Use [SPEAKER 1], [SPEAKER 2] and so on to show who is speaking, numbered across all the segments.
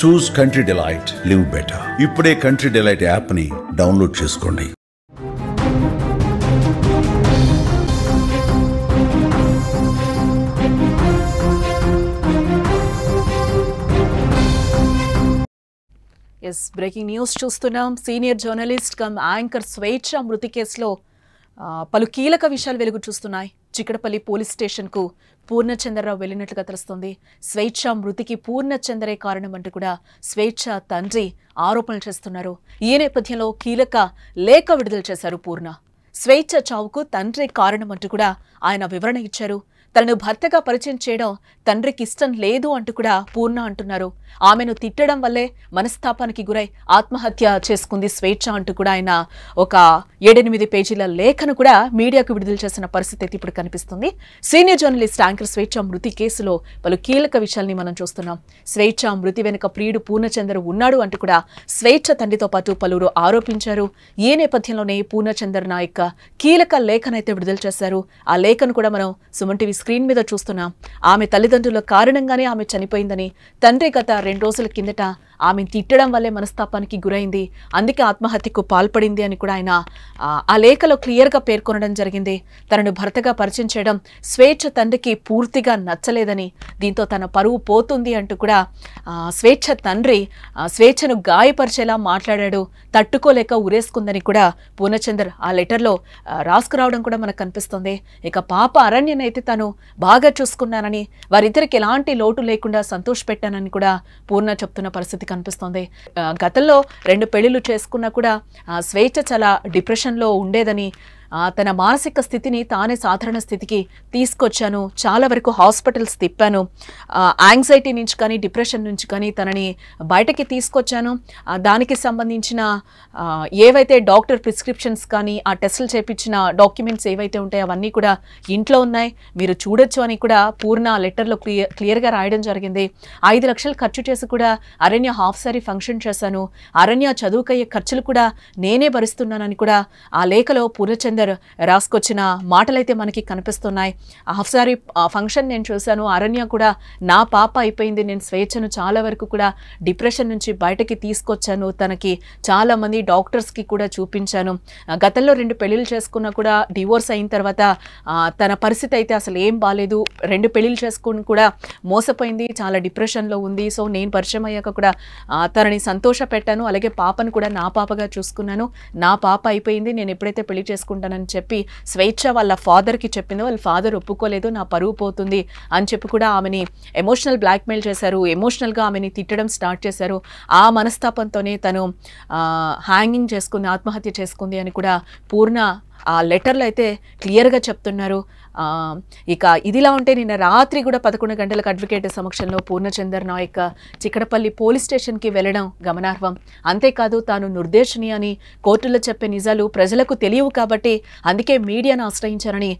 [SPEAKER 1] చూస్ country delight, live better. ఇప్పుడే country delight app ని download చేసుకోండి.
[SPEAKER 2] బ్రేకింగ్ న్యూస్ చూస్తున్నాం. సీనియర్ జర్నలిస్ట్ కమ్ యాంకర్ స్వేచ్ఛ మృతి కేసులో పలు కీలక విషయాలు వెలుగు చూస్తున్నాయి. చిక్కడపల్లి పోలీస్ స్టేషన్కు పూర్ణచంద్రరావు వెళ్ళినట్లుగా తెలుస్తోంది. స్వేచ్ఛ మృతికి పూర్ణచంద్రే కారణమంటూ కూడా స్వేచ్ఛ తండ్రి ఆరోపణలు చేస్తున్నారు. ఈ నేపథ్యంలో కీలక లేఖ విడుదల చేశారు పూర్ణ. స్వేచ్ఛ చావుకు తండ్రి కారణమంటూ కూడా ఆయన వివరణ ఇచ్చారు. తనను భర్తగా పరిచయం చేయడం తండ్రికి ఇష్టం లేదు అంటూ కూడా పూర్ణ అంటున్నారు. ఆమెను తిట్టడం వల్లే మనస్తాపానికి గురై ఆత్మహత్య చేసుకుంది స్వేచ్ఛ అంటూ కూడా ఆయన ఒక 7-8 పేజీల లేఖను కూడా మీడియాకు విడుదల చేసిన పరిస్థితి అయితే ఇప్పుడు కనిపిస్తుంది. సీనియర్ జర్నలిస్ట్ యాంకర్ స్వేచ్ఛ మృతి కేసులో పలు కీలక విషయాల్ని మనం చూస్తున్నాం. స్వేచ్ఛ మృతి వెనుక ప్రియుడు పూర్ణచంద్ర ఉన్నాడు అంటూ కూడా స్వేచ్ఛ తండ్రితో పాటు పలువురు ఆరోపించారు. ఈ నేపథ్యంలోనే పూర్ణచంద్ర నాయక్ కీలక లేఖనైతే విడుదల చేశారు. ఆ లేఖను కూడా మనం సుమన్ టీవీ స్క్రీన్ మీద చూస్తున్నాం. ఆమె తల్లిదండ్రుల కారణంగానే ఆమె చనిపోయిందని, తండ్రి గత 2 రోజుల కిందట ఆమెను తిట్టడం వల్లే మనస్తాపానికి గురైంది, అందుకే ఆత్మహత్యకు పాల్పడింది అని కూడా ఆయన ఆ లేఖలో క్లియర్గా పేర్కొనడం జరిగింది. తనను భర్తగా పరిచయం చేయడం స్వేచ్ఛ తండ్రికి పూర్తిగా నచ్చలేదని, దీంతో తన పరువు పోతుంది అంటూ కూడా స్వేచ్ఛ తండ్రి స్వేచ్ఛను గాయపరిచేలా మాట్లాడాడు. తట్టుకోలేక ఉరేసుకుందని కూడా పూర్ణచంద్ర ఆ లెటర్లో రాసుకురావడం కూడా మనకు కనిపిస్తుంది. ఇక పాప అరణ్యనైతే తను బాగా చూసుకున్నానని, వారిద్దరికి ఎలాంటి లోటు లేకుండా సంతోషపెట్టానని కూడా పూర్ణ చెప్తున్న పరిస్థితి కనిపిస్తోంది. గతంలో 2 పెళ్లిళ్ళు చేసుకున్నా కూడా స్వేచ్ఛ చాలా డిప్రెషన్లో ఉండేదని, తన మానసిక స్థితిని తానే సాధారణ స్థితికి తీసుకొచ్చాను, చాలా వరకు హాస్పిటల్స్ తిప్పాను, యాంగ్జైటీ నుంచి కానీ డిప్రెషన్ నుంచి కానీ తనని బయటకి తీసుకొచ్చాను, దానికి సంబంధించిన ఏవైతే డాక్టర్ ప్రిస్క్రిప్షన్స్ కానీ ఆ టెస్టులు చేయించిన డాక్యుమెంట్స్ ఏవైతే ఉంటాయో అవన్నీ కూడా ఇంట్లో ఉన్నాయి, మీరు చూడొచ్చు అని కూడా పూర్ణ లెటర్లో క్లియర్గా రాయడం జరిగింది. 5 లక్షలు ఖర్చు చేసి కూడా అరణ్య హాఫ్ సారీ ఫంక్షన్ చేశాను, అరణ్య చదువుకయ్యే ఖర్చులు కూడా నేనే భరిస్తున్నానని కూడా ఆ లేఖలో పూర్ణచంద్ర రాసుకొచ్చిన మాటలైతే మనకి కనిపిస్తున్నాయి. హాఫ్ సారీ ఫంక్షన్ నేను చూశాను, అరణ్య కూడా నా పాప అయిపోయింది, నేను స్వేచ్ఛను చాలా వరకు కూడా డిప్రెషన్ నుంచి బయటకి తీసుకొచ్చాను, తనకి చాలా మంది డాక్టర్స్కి కూడా చూపించాను, గతంలో 2 పెళ్లిళ్ళు చేసుకున్నా కూడా డివోర్స్ అయిన తర్వాత తన పరిస్థితి అయితే అసలు ఏం బాలేదు, 2 పెళ్లిళ్ళు చేసుకుని కూడా మోసపోయింది, చాలా డిప్రెషన్లో ఉంది. సో నేను పరిచయం అయ్యాక కూడా తనని సంతోష పెట్టాను, అలాగే పాపను కూడా నా పాపగా చూసుకున్నాను, నా పాప అయిపోయింది, నేను ఎప్పుడైతే పెళ్లి చేసుకుంటానని చెప్పి స్వేచ్ఛ వాళ్ళ ఫాదర్కి చెప్పిందో వాళ్ళ ఫాదర్ ఒప్పుకోలేదు, నా పరువు పోతుంది అని చెప్పి కూడా ఆమెని ఎమోషనల్ బ్లాక్మెయిల్ చేశారు, ఎమోషనల్గా ఆమెని తిట్టడం స్టార్ట్ చేశారు. ఆ మనస్తాపంతోనే తను హ్యాంగింగ్ చేసుకుంది, ఆత్మహత్య చేసుకుంది అని కూడా పూర్ణ ఆ లెటర్లో అయితే క్లియర్గా చెప్తున్నారు. ఇక ఇదిలా ఉంటే నిన్న రాత్రి కూడా 11 గంటలకు అడ్వకేట్ సమక్షంలో పూర్ణచంద్ర నాయక్ చిక్కడపల్లి పోలీస్ స్టేషన్కి వెళ్ళడం గమనార్హం. అంతేకాదు తాను నిర్దోషిని అని కోర్టులో చెప్పే నిజాలు ప్రజలకు తెలియవు కాబట్టి అందుకే మీడియాను ఆశ్రయించారని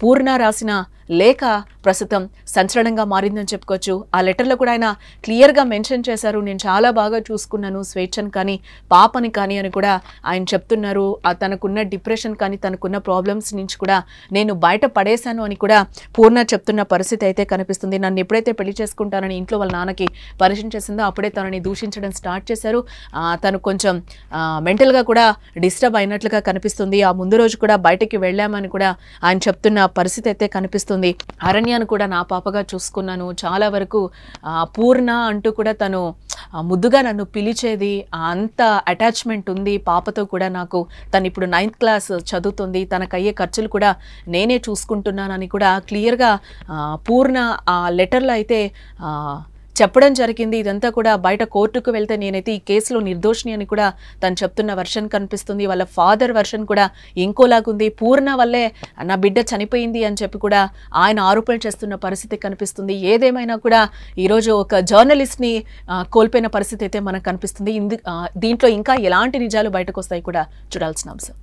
[SPEAKER 2] పూర్ణ రాసిన లేఖ ప్రస్తుతం సంచలనంగా మారిందని చెప్పుకోవచ్చు. ఆ లెటర్లో కూడా ఆయన క్లియర్గా మెన్షన్ చేశారు, నేను చాలా బాగా చూసుకున్నాను స్వేచ్ఛను కానీ పాపని కానీ అని కూడా ఆయన చెప్తున్నారు. తనకున్న డిప్రెషన్ కానీ తనకున్న ప్రాబ్లమ్స్ నుంచి కూడా నేను బయట పడేశాను అని కూడా పూర్ణ చెప్తున్న పరిస్థితి అయితే కనిపిస్తుంది. నన్ను ఎప్పుడైతే పెళ్లి చేసుకుంటానని ఇంట్లో వాళ్ళ నాన్నకి పరిచయం చేసిందో అప్పుడే తనని దూషించడం స్టార్ట్ చేశారు. తను కొంచెం మెంటల్గా కూడా డిస్టర్బ్ అయినట్లుగా కనిపిస్తుంది. ఆ ముందు రోజు కూడా బయటకి వెళ్ళామని కూడా ఆయన చెప్తున్న పరిస్థితి అయితే కనిపిస్తుంది. అరణ్యాన్ని కూడా నా పాపగా చూసుకున్నాను, చాలా వరకు పూర్ణ అంటూ కూడా తను ముద్దుగా నన్ను పిలిచేది, అంత అటాచ్మెంట్ ఉంది పాపతో కూడా నాకు, తను ఇప్పుడు 9th క్లాస్ చదువుతుంది, తనకయ్యే ఖర్చులు కూడా నేనే చూసుకుంటున్నానని కూడా క్లియర్గా పూర్ణ ఆ లెటర్లో అయితే చెప్పడం జరిగింది. ఇదంతా కూడా బయట కోర్టుకు వెళ్తే నేనైతే ఈ కేసులో నిర్దోషిని అని కూడా తను చెప్తున్న వర్షన్ కనిపిస్తుంది. వాళ్ళ ఫాదర్ వర్షన్ కూడా ఇంకోలాగుంది, పూర్ణ వల్లే నా బిడ్డ చనిపోయింది అని చెప్పి కూడా ఆయన ఆరోపణలు చేస్తున్న పరిస్థితి కనిపిస్తుంది. ఏదేమైనా కూడా ఈరోజు ఒక జర్నలిస్ట్ని కోల్పోయిన పరిస్థితి అయితే మనకు కనిపిస్తుంది. దీంట్లో ఇంకా ఎలాంటి నిజాలు బయటకు వస్తాయి కూడా చూడాల్సిన అంశం.